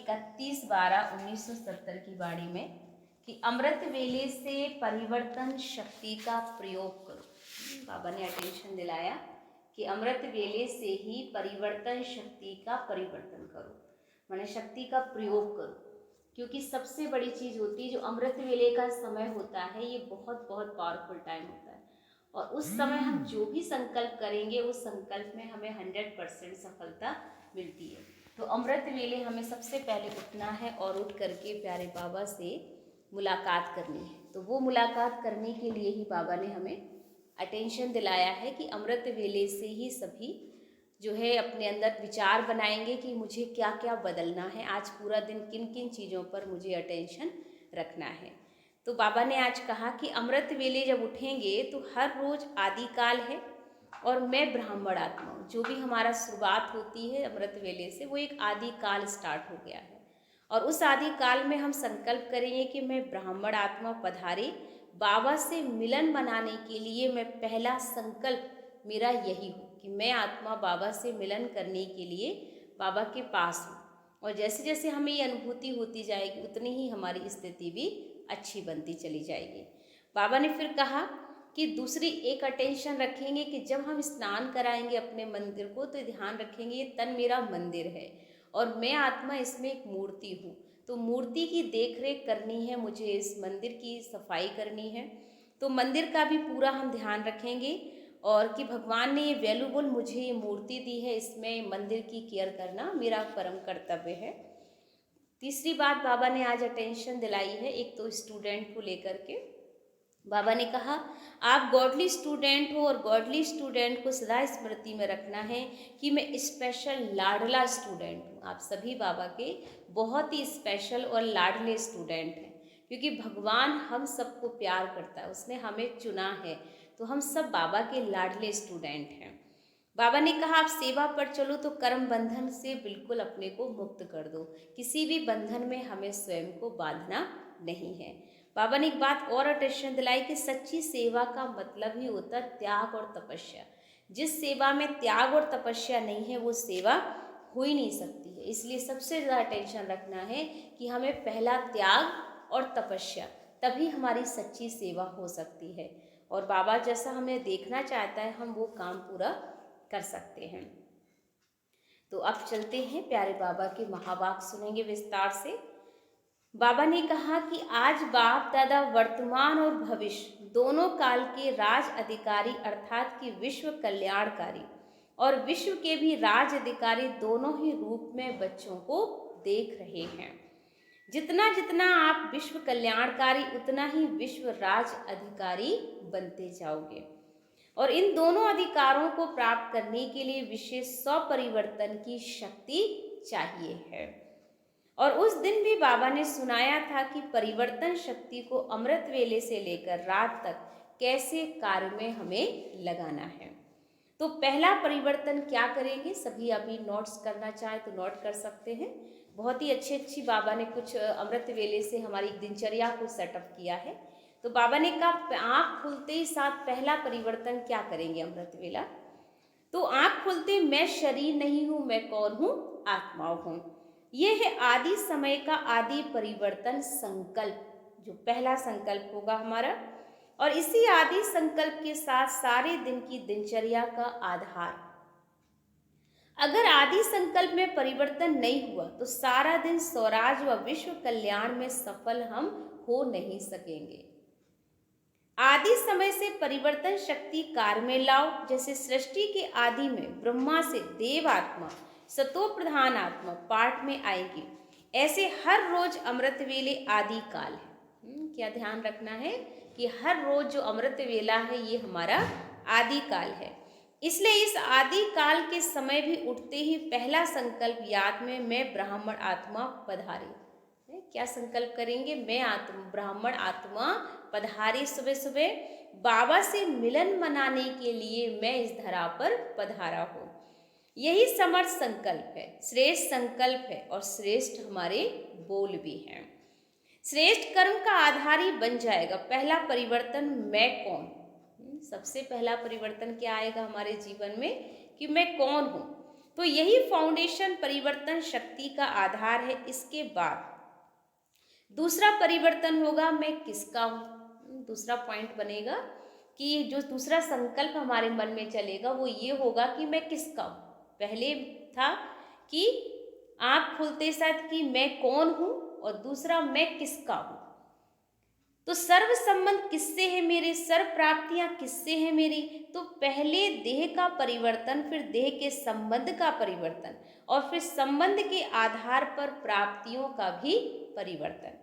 31/12/1970 की बाणी में कि अमृत वेले से परिवर्तन शक्ति का प्रयोग करो। बाबा ने अटेंशन दिलाया कि अमृत वेले से ही परिवर्तन शक्ति का परिवर्तन करो, माने शक्ति का प्रयोग करो, क्योंकि सबसे बड़ी चीज होती है जो अमृत वेले का समय होता है, ये बहुत बहुत पावरफुल टाइम होता है और उस समय हम जो भी संकल्प करेंगे उस संकल्प में हमें 100% सफलता मिलती है। तो अमृत वेले हमें सबसे पहले उठना है और उठ करके प्यारे बाबा से मुलाकात करनी है। तो वो मुलाकात करने के लिए ही बाबा ने हमें अटेंशन दिलाया है कि अमृत वेले से ही सभी जो है अपने अंदर विचार बनाएंगे कि मुझे क्या क्या बदलना है, आज पूरा दिन किन किन चीज़ों पर मुझे अटेंशन रखना है। तो बाबा ने आज कहा कि अमृत वेले जब उठेंगे तो हर रोज़ आदिकाल है और मैं ब्राह्मण आत्मा हूँ। जो भी हमारा शुरुआत होती है अमृत वेले से, वो एक आदिकाल स्टार्ट हो गया है और उस आदिकाल में हम संकल्प करेंगे कि मैं ब्राह्मण आत्मा पधारे बाबा से मिलन बनाने के लिए। मैं पहला संकल्प मेरा यही हो कि मैं आत्मा बाबा से मिलन करने के लिए बाबा के पास हूँ और जैसे जैसे हमें ये अनुभूति होती जाएगी उतनी ही हमारी स्थिति भी अच्छी बनती चली जाएगी। बाबा ने फिर कहा कि दूसरी एक अटेंशन रखेंगे कि जब हम स्नान कराएंगे अपने मंदिर को तो ध्यान रखेंगे ये तन मेरा मंदिर है और मैं आत्मा इसमें एक मूर्ति हूँ, तो मूर्ति की देख रेख करनी है, मुझे इस मंदिर की सफाई करनी है। तो मंदिर का भी पूरा हम ध्यान रखेंगे और कि भगवान ने ये वैल्यूबल मुझे ये मूर्ति दी है, इसमें मंदिर की केयर करना मेरा परम कर्तव्य है। तीसरी बात बाबा ने आज अटेंशन दिलाई है, एक तो स्टूडेंट को लेकर के बाबा ने कहा आप गॉडली स्टूडेंट हो और गॉडली स्टूडेंट को सदा स्मृति में रखना है कि मैं स्पेशल लाडला स्टूडेंट हूँ। आप सभी बाबा के बहुत ही स्पेशल और लाडले स्टूडेंट हैं, क्योंकि भगवान हम सबको प्यार करता है, उसने हमें चुना है, तो हम सब बाबा के लाडले स्टूडेंट हैं। बाबा ने कहा आप सेवा पर चलो तो कर्म बंधन से बिल्कुल अपने को मुक्त कर दो, किसी भी बंधन में हमें स्वयं को बांधना नहीं है। बाबा ने एक बात और अटेंशन दिलाई कि सच्ची सेवा का मतलब ही होता है त्याग और तपस्या। जिस सेवा में त्याग और तपस्या नहीं है वो सेवा हो ही नहीं सकती है। इसलिए सबसे ज़्यादा अटेंशन रखना है कि हमें पहला त्याग और तपस्या, तभी हमारी सच्ची सेवा हो सकती है और बाबा जैसा हमें देखना चाहता है हम वो काम पूरा कर सकते हैं। तो अब चलते हैं प्यारे बाबा के महावाक्य सुनेंगे विस्तार से। बाबा ने कहा कि आज बाप दादा वर्तमान और भविष्य दोनों काल के राज अधिकारी अर्थात कि विश्व कल्याणकारी और विश्व के भी राज अधिकारी दोनों ही रूप में बच्चों को देख रहे हैं। जितना जितना आप विश्व कल्याणकारी उतना ही विश्व राज अधिकारी बनते जाओगे और इन दोनों अधिकारों को प्राप्त करने के लिए विशेष स्वपरिवर्तन की शक्ति चाहिए है। और उस दिन भी बाबा ने सुनाया था कि परिवर्तन शक्ति को अमृत वेले से लेकर रात तक कैसे कार्य में हमें लगाना है। तो पहला परिवर्तन क्या करेंगे, सभी अभी नोट्स करना चाहे तो नोट कर सकते हैं। बहुत ही अच्छी बाबा ने कुछ अमृत वेले से हमारी दिनचर्या को सेटअप किया है। तो बाबा ने कहा आँख खुलते ही साथ पहला परिवर्तन क्या करेंगे अमृत वेला। तो आँख खुलते मैं शरीर नहीं हूँ, मैं कौन हूँ, आत्मा हूँ। ये है आदि समय का आदि परिवर्तन संकल्प, जो पहला संकल्प होगा हमारा और इसी आदि संकल्प के साथ सारे दिन की दिनचर्या का आधार। अगर आदि संकल्प में परिवर्तन नहीं हुआ तो सारा दिन स्वराज व विश्व कल्याण में सफल हम हो नहीं सकेंगे। आदि समय से परिवर्तन शक्ति कार्य में लाओ। जैसे सृष्टि के आदि में ब्रह्मा से देव आत्मा सतो प्रधान आत्मा पाठ में आएगी, ऐसे हर रोज अमृत वेले आदि काल है। क्या ध्यान रखना है कि हर रोज जो अमृत वेला है ये हमारा आदि काल है। इसलिए इस आदि काल के समय भी उठते ही पहला संकल्प याद में मैं ब्राह्मण आत्मा पधारी। क्या संकल्प करेंगे, मैं ब्राह्मण आत्मा पधारी सुबह सुबह बाबा से मिलन मनाने के लिए मैं इस धरा पर पधारा हूँ। यही समर्थ संकल्प है, श्रेष्ठ संकल्प है और श्रेष्ठ हमारे बोल भी हैं। श्रेष्ठ कर्म का आधार ही बन जाएगा पहला परिवर्तन मैं कौन। सबसे पहला परिवर्तन क्या आएगा हमारे जीवन में कि मैं कौन हूँ। तो यही फाउंडेशन परिवर्तन शक्ति का आधार है। इसके बाद दूसरा परिवर्तन होगा, मैं किसका हूँ। दूसरा पॉइंट बनेगा कि जो दूसरा संकल्प हमारे मन में चलेगा वो ये होगा कि मैं किसका हूँ। पहले था कि आँख खुलते साथ कि मैं कौन हूँ, और दूसरा मैं किसका हूँ। तो सर्व संबंध किससे है मेरे, सर्व प्राप्तियां किससे हैं मेरी। तो पहले देह का परिवर्तन, फिर देह के संबंध का परिवर्तन, और फिर संबंध के आधार पर प्राप्तियों का भी परिवर्तन।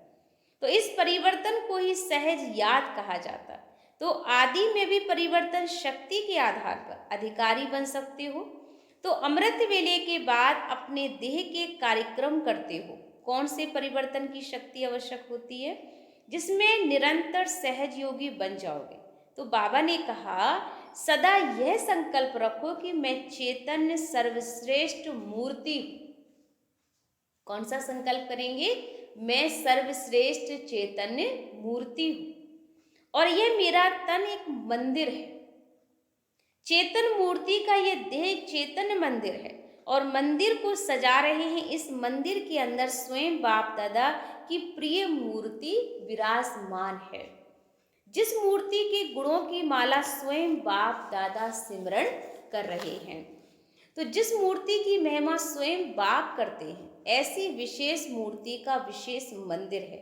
तो इस परिवर्तन को ही सहज याद कहा जाता है। तो आदि में भी परिवर्तन शक्ति के आधार पर अधिकारी बन सकते हो। तो अमृत वेले के बाद अपने देह के कार्यक्रम करते हो। कौन से परिवर्तन की शक्ति आवश्यक होती है, जिसमें निरंतर सहज योगी बन जाओगे। तो बाबा ने कहा सदा यह संकल्प रखो कि मैं चैतन्य सर्वश्रेष्ठ मूर्ति हूँ। कौन सा संकल्प करेंगे, मैं सर्वश्रेष्ठ चैतन्य मूर्ति हूँ और यह मेरा तन एक मंदिर है। चेतन मूर्ति का ये देह चैतन्य मंदिर है और मंदिर को सजा रहे हैं। इस मंदिर के अंदर स्वयं बाप दादा की प्रिय मूर्ति विराजमान है, जिस मूर्ति के गुणों की माला स्वयं बाप दादा सिमरण कर रहे हैं। तो जिस मूर्ति की महिमा स्वयं बाप करते हैं, ऐसी विशेष मूर्ति का विशेष मंदिर है।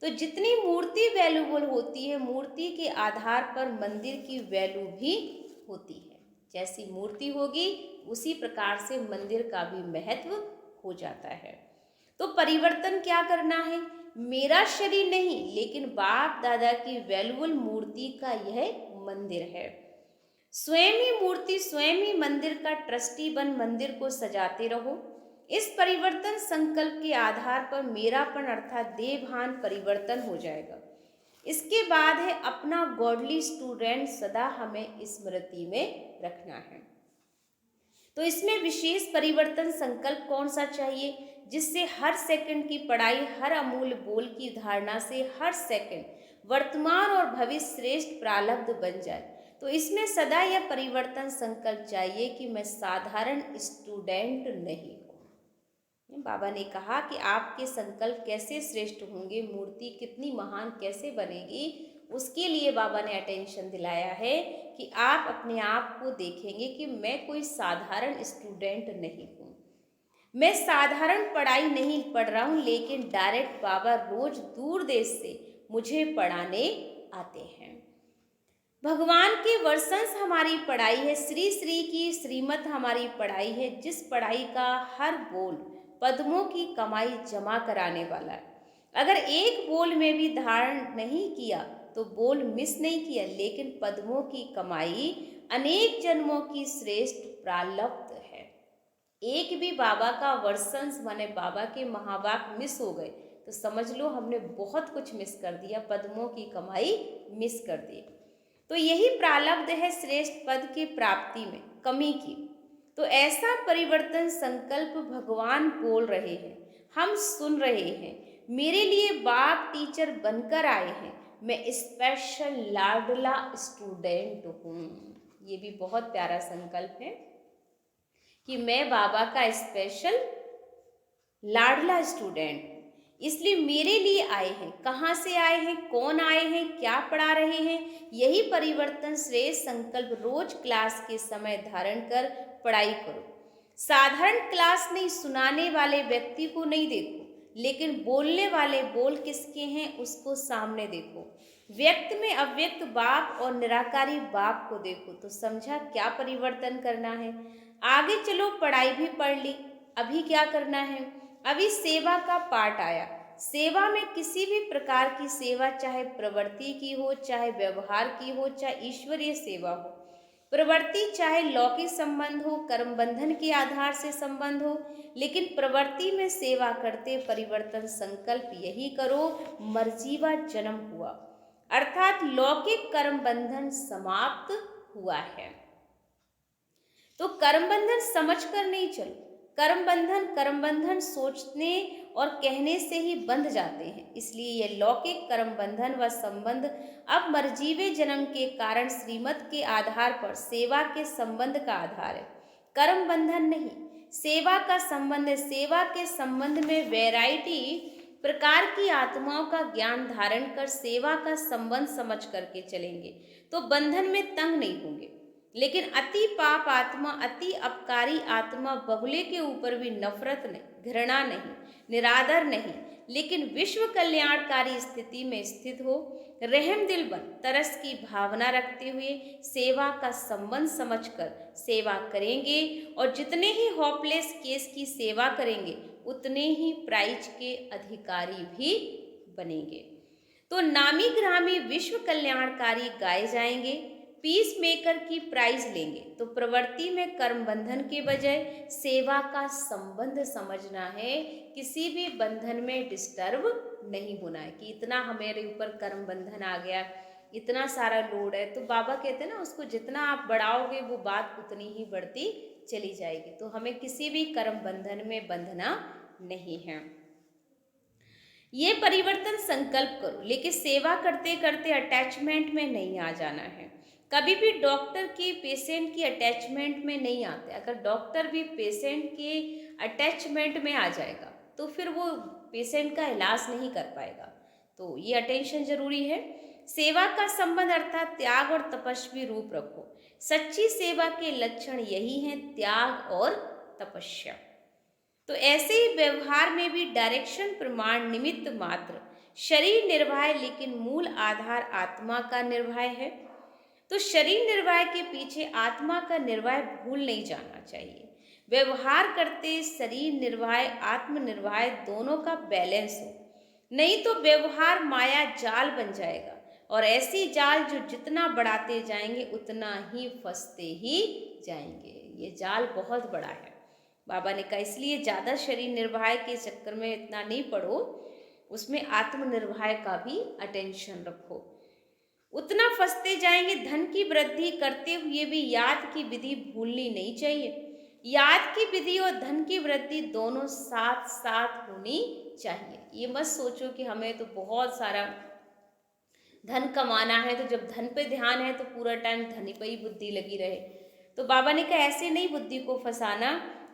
तो जितनी मूर्ति वैल्यूबल होती है, मूर्ति के आधार पर मंदिर की वैल्यू भी होती है। जैसी मूर्ति होगी उसी प्रकार से मंदिर का भी महत्व हो जाता है। तो परिवर्तन क्या करना है, मेरा शरीर नहीं लेकिन बाप दादा की वैल्यूबल मूर्ति का यह मंदिर है। स्वयं ही मूर्ति, स्वयं ही मंदिर का ट्रस्टी बन मंदिर को सजाते रहो। इस परिवर्तन संकल्प के आधार पर मेरापन अर्थात देहभान परिवर्तन हो जाएगा। इसके बाद है अपना गॉडली स्टूडेंट सदा हमें स्मृति में रखना है। तो इसमें विशेष परिवर्तन संकल्प कौन सा चाहिए, जिससे हर सेकंड की पढ़ाई, हर अमूल्य बोल की धारणा से हर सेकंड वर्तमान और भविष्य श्रेष्ठ प्रारब्ध बन जाए। तो इसमें सदा यह परिवर्तन संकल्प चाहिए कि मैं साधारण स्टूडेंट नहीं हूँ। बाबा ने कहा कि आपके संकल्प कैसे श्रेष्ठ होंगे, मूर्ति कितनी महान कैसे बनेगी, उसके लिए बाबा ने अटेंशन दिलाया है कि आप अपने आप को देखेंगे कि मैं कोई साधारण स्टूडेंट नहीं हूँ, मैं साधारण पढ़ाई नहीं पढ़ रहा हूँ, लेकिन डायरेक्ट बाबा रोज दूर देश से मुझे पढ़ाने आते हैं। भगवान के वर्षंस हमारी पढ़ाई है, श्री श्री की श्रीमत हमारी पढ़ाई है, जिस पढ़ाई का हर बोल पद्मों की कमाई जमा कराने वाला है। अगर एक बोल में भी धारण नहीं किया तो बोल मिस नहीं किया, लेकिन पद्मों की कमाई अनेक जन्मों की श्रेष्ठ प्रारब्ध है। एक भी बाबा का वर्षंस माने बाबा के महावाक्य मिस हो गए तो समझ लो हमने बहुत कुछ मिस कर दिया, पद्मों की कमाई मिस कर दी। तो यही प्रारब्ध है श्रेष्ठ पद की प्राप्ति में कमी की। तो ऐसा परिवर्तन संकल्प भगवान बोल रहे हैं, हम सुन रहे हैं। मेरे लिए बाप टीचर बनकर आए हैं, मैं स्पेशल लाडला स्टूडेंट हूँ। ये भी बहुत प्यारा संकल्प है कि मैं बाबा का स्पेशल लाडला स्टूडेंट, इसलिए मेरे लिए आए हैं। कहाँ से आए हैं, कौन आए हैं, क्या पढ़ा रहे हैं, यही परिवर्तन श्रेष्ठ संकल्प रोज क्लास के समय धारण कर पढ़ाई करो। साधारण क्लास नहीं, सुनाने वाले व्यक्ति को नहीं देखो, लेकिन बोलने वाले बोल किसके हैं उसको सामने देखो। व्यक्त में अव्यक्त बाप और निराकारी बाप को देखो। तो समझा क्या परिवर्तन करना है। आगे चलो, पढ़ाई भी पढ़ ली, अभी क्या करना है, अभी सेवा का पार्ट आया। सेवा में किसी भी प्रकार की सेवा, चाहे प्रवृत्ति की हो, चाहे व्यवहार की हो, चाहे ईश्वरीय सेवा हो। प्रवृत्ति चाहे लौकिक संबंध हो, कर्म बंधन के आधार से संबंध हो, लेकिन प्रवृत्ति में सेवा करते परिवर्तन संकल्प यही करो, मर्जीवा जन्म हुआ, अर्थात लौकिक कर्म बंधन समाप्त हुआ है। तो कर्म बंधन समझ कर नहीं चलो। कर्म बंधन सोचने और कहने से ही बंध जाते हैं। इसलिए यह लौकिक कर्म बंधन व संबंध अब मर्जीवे जन्म के कारण श्रीमत के आधार पर सेवा के संबंध का आधार है, कर्म बंधन नहीं। सेवा का संबंध है। सेवा के संबंध में वैरायटी प्रकार की आत्माओं का ज्ञान धारण कर सेवा का संबंध समझ करके चलेंगे तो बंधन में तंग नहीं होंगे। लेकिन अति पाप आत्मा, अति अपकारी आत्मा बगुले के ऊपर भी नफरत नहीं, घृणा नहीं, निरादर नहीं, लेकिन विश्व कल्याणकारी स्थिति में स्थित हो, रहम दिल बन तरस की भावना रखते हुए सेवा का संबंध समझकर सेवा करेंगे और जितने ही होपलेस केस की सेवा करेंगे उतने ही प्राइज के अधिकारी भी बनेंगे। तो नामी ग्रामी विश्व कल्याणकारी गाए जाएंगे, पीस मेकर की प्राइज लेंगे। तो प्रवृत्ति में कर्म बंधन के बजाय सेवा का संबंध समझना है, किसी भी बंधन में डिस्टर्ब नहीं होना है कि इतना हमारे ऊपर कर्म बंधन आ गया, इतना सारा लोड है। तो बाबा कहते हैं ना, उसको जितना आप बढ़ाओगे वो बात उतनी ही बढ़ती चली जाएगी। तो हमें किसी भी कर्म बंधन में बंधना नहीं है। ये परिवर्तन संकल्प करो, लेकिन सेवा करते करते अटैचमेंट में नहीं आ जाना है। कभी भी डॉक्टर की पेशेंट की अटैचमेंट में नहीं आते। अगर डॉक्टर भी पेशेंट के अटैचमेंट में आ जाएगा तो फिर वो पेशेंट का इलाज नहीं कर पाएगा। तो ये अटेंशन जरूरी है। सेवा का संबंध अर्थात त्याग और तपस्वी रूप रखो। सच्ची सेवा के लक्षण यही हैं, त्याग और तपस्या। तो ऐसे ही व्यवहार में भी डायरेक्शन प्रमाण निमित्त मात्र, शरीर निर्वाह लेकिन मूल आधार आत्मा का निर्वाह है। तो शरीर निर्वाह के पीछे आत्मा का निर्वाह भूल नहीं जाना चाहिए। व्यवहार करते शरीर निर्वाह आत्म निर्वाह दोनों का बैलेंस हो, नहीं तो व्यवहार माया जाल बन जाएगा और ऐसी जाल जो जितना बढ़ाते जाएंगे उतना ही फंसते ही जाएंगे। ये जाल बहुत बड़ा है। बाबा ने कहा इसलिए ज़्यादा शरीर निर्वाह के चक्कर में इतना नहीं पड़ो, उसमें आत्म निर्वाह का भी अटेंशन रखो। उतना फंसते जाएंगे। धन की वृद्धि करते हुए भी याद की विधि भूलनी नहीं चाहिए। याद की विधि और धन की वृद्धि दोनों साथ साथ होनी चाहिए। ये मत सोचो कि हमें तो बहुत सारा धन कमाना है, तो जब धन पे ध्यान है तो पूरा टाइम धन पे ही बुद्धि लगी रहे। तो बाबा ने कहा ऐसे नहीं बुद्धि को फंसाना।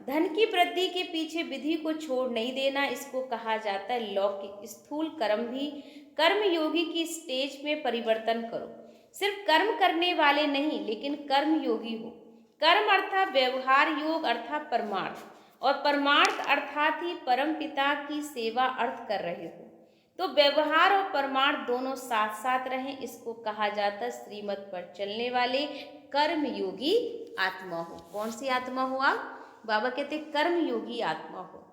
धन की वृद्धि के पीछे विधि को छोड़ नहीं देना, इसको कहा जाता है लौकिक। स्थूल कर्म भी कर्म योगी की स्टेज में परिवर्तन करो। सिर्फ कर्म करने वाले नहीं, लेकिन कर्म योगी हो। कर्म अर्थात व्यवहार, योग अर्थात परमार्थ, और परमार्थ अर्थात ही परम पिता की सेवा अर्थ कर रहे हो। तो व्यवहार और परमार्थ दोनों साथ साथ रहें, इसको कहा जाता है श्रीमत पर चलने वाले कर्म योगी आत्मा हो। कौन सी आत्मा हो आप? बाबा कहते कर्म योगी आत्मा हो।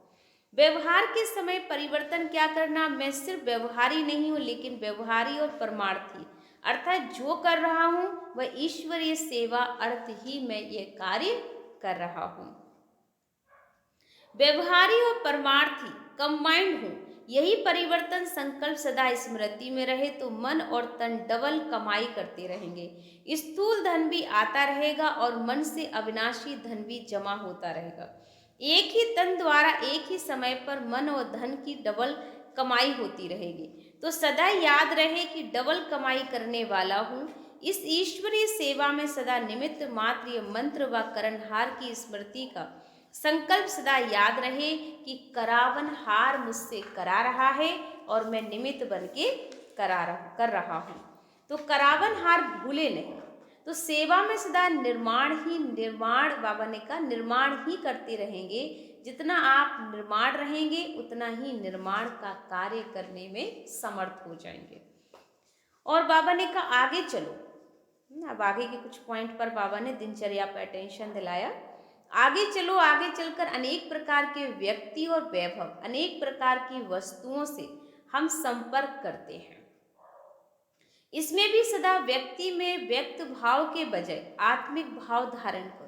व्यवहार के समय परिवर्तन क्या करना? मैं सिर्फ व्यवहारी नहीं हूँ, लेकिन व्यवहारी और परमार्थी, अर्थात जो कर रहा हूँ वह ईश्वरीय सेवा अर्थ ही मैं ये कार्य कर रहा हूँ। व्यवहारी और परमार्थी कंबाइंड हूँ। यही परिवर्तन संकल्प सदा स्मृति में रहे तो मन और तन डबल कमाई करते रहेंगे। स्थूल धन भी आता रहेगा और मन से अविनाशी धन भी जमा होता रहेगा। एक ही तन द्वारा एक ही समय पर मन और धन की डबल कमाई होती रहेगी। तो सदा याद रहे कि डबल कमाई करने वाला हूँ। इस ईश्वरीय सेवा में सदा निमित्त मात्र मंत्र व करणहार की स्मृति का संकल्प सदा याद रहे कि करावन हार मुझसे करा रहा है और मैं निमित्त बन के कर रहा हूँ। तो करावन हार भूले नहीं। तो सेवा में सदा निर्माण बाबा ने कहा निर्माण ही करते रहेंगे। जितना आप निर्माण रहेंगे उतना ही निर्माण का कार्य करने में समर्थ हो जाएंगे। और बाबा ने कहा आगे चलो। अब आगे के कुछ पॉइंट पर बाबा ने दिनचर्या पर अटेंशन दिलाया। आगे चलो, आगे चलकर अनेक प्रकार के व्यक्ति और वैभव, अनेक प्रकार की वस्तुओं से हम संपर्क करते हैं। इसमें भी सदा व्यक्ति में व्यक्त भाव के बजाय आत्मिक भाव धारण करो।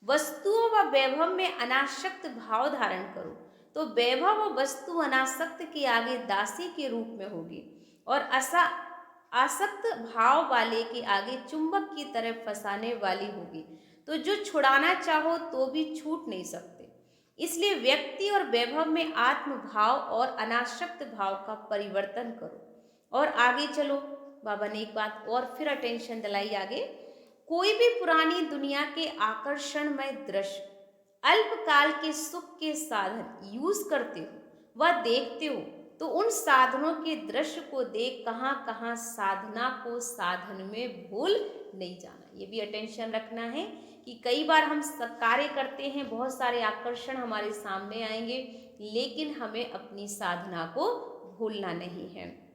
वस्तुओं व वैभव में अनासक्त भाव धारण करो तो वैभव व वस्तु अनासक्त के आगे दासी के रूप में होगी और आसक्त भाव वाले के आगे चुंबक की तरह फंसाने वाली होगी। तो जो छुड़ाना चाहो तो भी छूट नहीं सकते। इसलिए व्यक्ति और वैभव में आत्म भाव और अनासक्त भाव का परिवर्तन करो और आगे चलो। बाबा ने एक बात और फिर अटेंशन दिलाई आगे। कोई भी पुरानी दुनिया के आकर्षणमय दृश्य अल्पकाल के सुख के साधन यूज करते हो व देखते हो, तो उन साधनों के दृश्य को देख कहाँ कहाँ साधना को साधन में भूल नहीं जाना। ये भी अटेंशन रखना है कि कई बार हम कार्य करते हैं, बहुत सारे आकर्षण हमारे सामने आएंगे, लेकिन हमें अपनी साधना को भूलना नहीं है।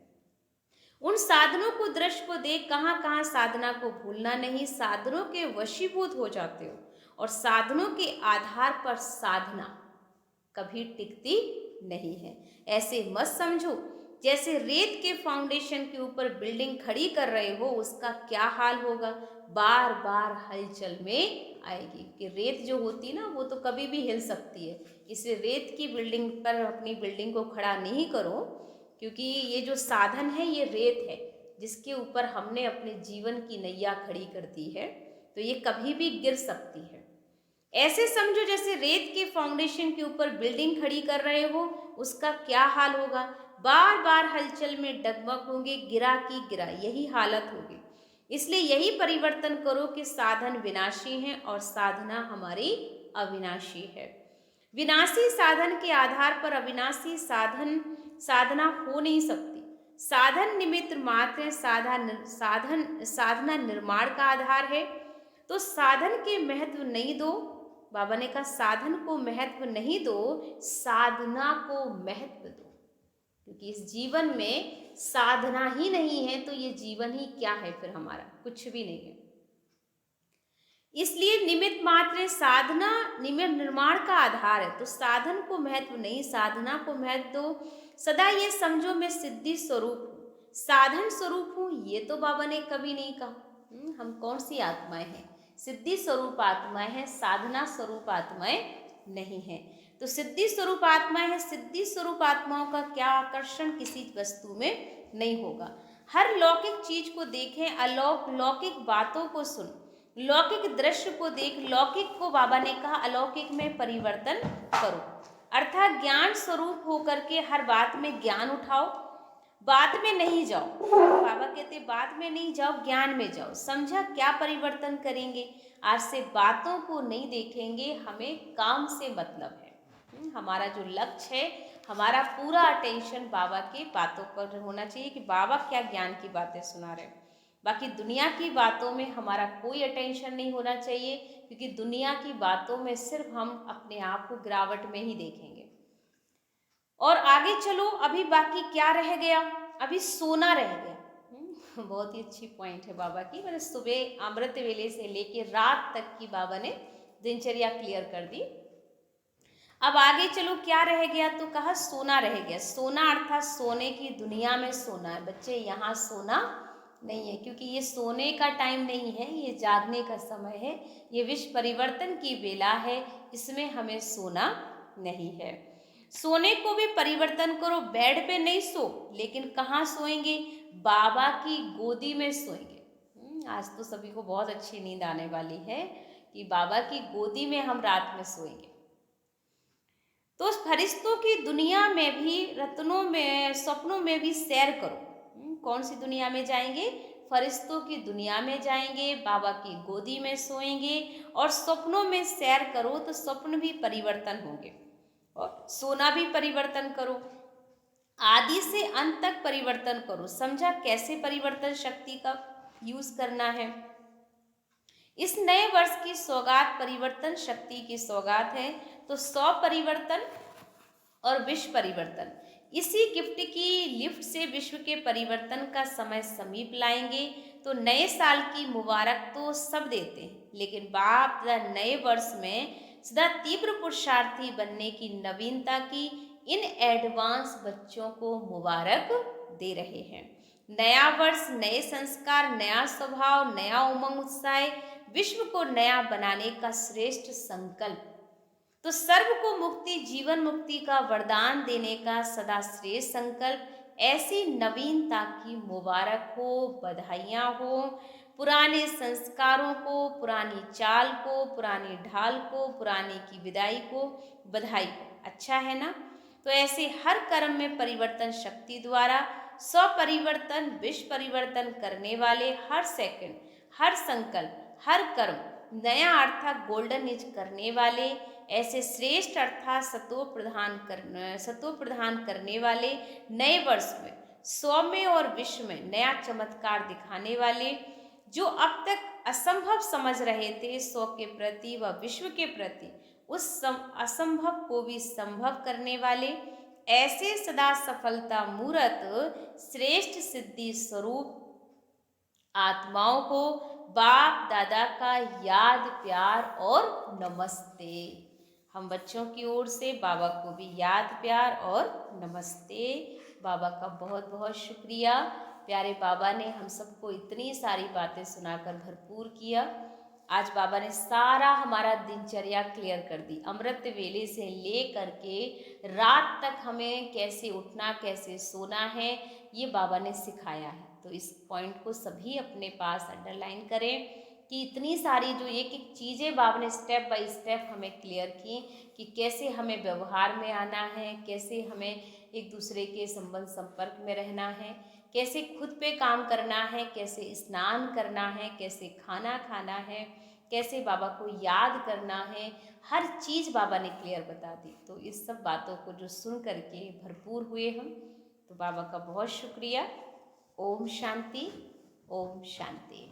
उन साधनों को दृश्य को देख कहाँ कहाँ साधना को भूलना नहीं, साधनों के वशीभूत हो जाते हो और साधनों के आधार पर साधना कभी टिकती नहीं है। ऐसे मत समझो जैसे रेत के फाउंडेशन के ऊपर बिल्डिंग खड़ी कर रहे हो, उसका क्या हाल होगा, बार बार हलचल में आएगी। कि रेत जो होती ना वो तो कभी भी हिल सकती है, इसलिए रेत की बिल्डिंग पर अपनी बिल्डिंग को खड़ा नहीं करो, क्योंकि ये जो साधन है ये रेत है जिसके ऊपर हमने अपने जीवन की नैया खड़ी कर दी है, तो ये कभी भी गिर सकती है। ऐसे समझो जैसे रेत के फाउंडेशन के ऊपर बिल्डिंग खड़ी कर रहे हो, उसका क्या हाल होगा, बार बार हलचल में डगमग होंगे, गिरा की गिरा, यही हालत होगी। इसलिए यही परिवर्तन करो कि साधन विनाशी है और साधना हमारी अविनाशी है। विनाशी साधन के आधार पर अविनाशी साधना हो नहीं सकती। साधन निमित्त मात्र साधना निर्माण का आधार है। तो साधन के महत्व नहीं दो, बाबा ने कहा साधन को महत्व नहीं दो, साधना को महत्व दो, क्योंकि इस जीवन में साधना ही नहीं है तो ये जीवन ही क्या है, फिर हमारा कुछ भी नहीं है। इसलिए निमित्त मात्र साधना निमित्त निर्माण का आधार है, तो साधन को महत्व नहीं, साधना को महत्व दो। सदा ये समझो मैं सिद्धि स्वरूप हूँ, साधन स्वरूप हूँ, ये तो बाबा ने कभी नहीं कहा। हम कौन सी आत्माएं हैं, सिद्धि स्वरूप आत्माएं हैं, साधना स्वरूप आत्माएं नहीं है। तो सिद्धि स्वरूप आत्माएं हैं, सिद्धि स्वरूप आत्माओं का क्या आकर्षण किसी वस्तु में नहीं होगा। हर लौकिक चीज को देखें, अलौकिक बातों को सुन, लौकिक दृश्य को देख, लौकिक को बाबा ने कहा अलौकिक में परिवर्तन करो, अर्थात ज्ञान स्वरूप होकर के हर बात में ज्ञान उठाओ, बात में नहीं जाओ। बाबा कहते बात में नहीं जाओ, ज्ञान में जाओ। समझा क्या परिवर्तन करेंगे, आज से बातों को नहीं देखेंगे, हमें काम से मतलब है। हमारा जो लक्ष्य है, हमारा पूरा अटेंशन बाबा के बातों पर होना चाहिए कि बाबा क्या ज्ञान की बातें सुना रहे हैं। बाकी दुनिया की बातों में हमारा कोई अटेंशन नहीं होना चाहिए, क्योंकि दुनिया की बातों में सिर्फ हम अपने आप को गिरावट में ही देखेंगे। और आगे चलो, अभी बाकी क्या रह गया, अभी सोना रह गया। बहुत ही अच्छी पॉइंट है बाबा की, मैंने सुबह अमृत वेले से लेके रात तक की बाबा ने दिनचर्या क्लियर कर दी। अब आगे चलो क्या रह गया, तो कहा सोना रह गया। सोना अर्थात सोने की दुनिया में सोना है बच्चे, यहाँ सोना नहीं है, क्योंकि ये सोने का टाइम नहीं है, ये जागने का समय है, ये विश्व परिवर्तन की बेला है, इसमें हमें सोना नहीं है। सोने को भी परिवर्तन करो, बेड पे नहीं सो, लेकिन कहाँ सोएंगे, बाबा की गोदी में सोएंगे। आज तो सभी को बहुत अच्छी नींद आने वाली है कि बाबा की गोदी में हम रात में सोएंगे। तो फरिश्तों की दुनिया में भी, रत्नों में, सपनों में भी सैर करो। कौन सी दुनिया में जाएंगे, फरिश्तों की दुनिया में जाएंगे, बाबा की गोदी में सोएंगे और स्वप्नों में सैर करो, तो स्वप्न भी परिवर्तन होंगे और सोना भी परिवर्तन करो, आदि से अंत तक परिवर्तन करो। समझा कैसे परिवर्तन शक्ति का यूज करना है। इस नए वर्ष की सौगात परिवर्तन शक्ति की सौगात है, तो 100 परिवर्तन और विश्व परिवर्तन, इसी गिफ्ट की लिफ्ट से विश्व के परिवर्तन का समय समीप लाएंगे। तो नए साल की मुबारक तो सब देते हैं, लेकिन बाप नए वर्ष में सदा तीव्र पुरुषार्थी बनने की नवीनता की इन एडवांस बच्चों को मुबारक दे रहे हैं। नया वर्ष, नए संस्कार, नया स्वभाव, नया उमंग उत्साह, विश्व को नया बनाने का श्रेष्ठ संकल्प। तो सर्व को मुक्ति, जीवन मुक्ति का वरदान देने का सदा श्रेष्ठ संकल्प। ऐसी नवीनता की मुबारक हो, बधाइयाँ हो। पुराने संस्कारों को, पुरानी चाल को, पुरानी ढाल को, पुराने की विदाई को बधाई हो। अच्छा है ना। तो ऐसे हर कर्म में परिवर्तन शक्ति द्वारा स्वपरिवर्तन, विश्व परिवर्तन करने वाले हर सेकंड, हर संकल्प, हर कर्म नया अर्थात गोल्डन एज करने वाले ऐसे श्रेष्ठ अर्थात सत्व प्रदान करने वाले नए वर्ष में सौम्य और विश्व में नया चमत्कार दिखाने वाले, जो अब तक असंभव समझ रहे थे सौ के प्रति व विश्व के प्रति, उस असंभव को भी संभव करने वाले, ऐसे सदा सफलता मूर्त श्रेष्ठ सिद्धि स्वरूप आत्माओं को बाप दादा का याद प्यार और नमस्ते। हम बच्चों की ओर से बाबा को भी याद प्यार और नमस्ते। बाबा का बहुत बहुत शुक्रिया। प्यारे बाबा ने हम सबको इतनी सारी बातें सुनाकर भरपूर किया। आज बाबा ने सारा हमारा दिनचर्या क्लियर कर दी। अमृत वेले से ले करके रात तक हमें कैसे उठना कैसे सोना है ये बाबा ने सिखाया है। तो इस पॉइंट को सभी अपने पास अंडरलाइन करें कि इतनी सारी जो एक एक चीज़ें बाबा ने स्टेप बाय स्टेप हमें क्लियर की कि कैसे हमें व्यवहार में आना है, कैसे हमें एक दूसरे के संबंध संपर्क में रहना है, कैसे खुद पे काम करना है, कैसे स्नान करना है, कैसे खाना खाना है, कैसे बाबा को याद करना है, हर चीज़ बाबा ने क्लियर बता दी। तो इस सब बातों को जो सुन करके भरपूर हुए हम, तो बाबा का बहुत शुक्रिया। ओम शांति, ओम शांति।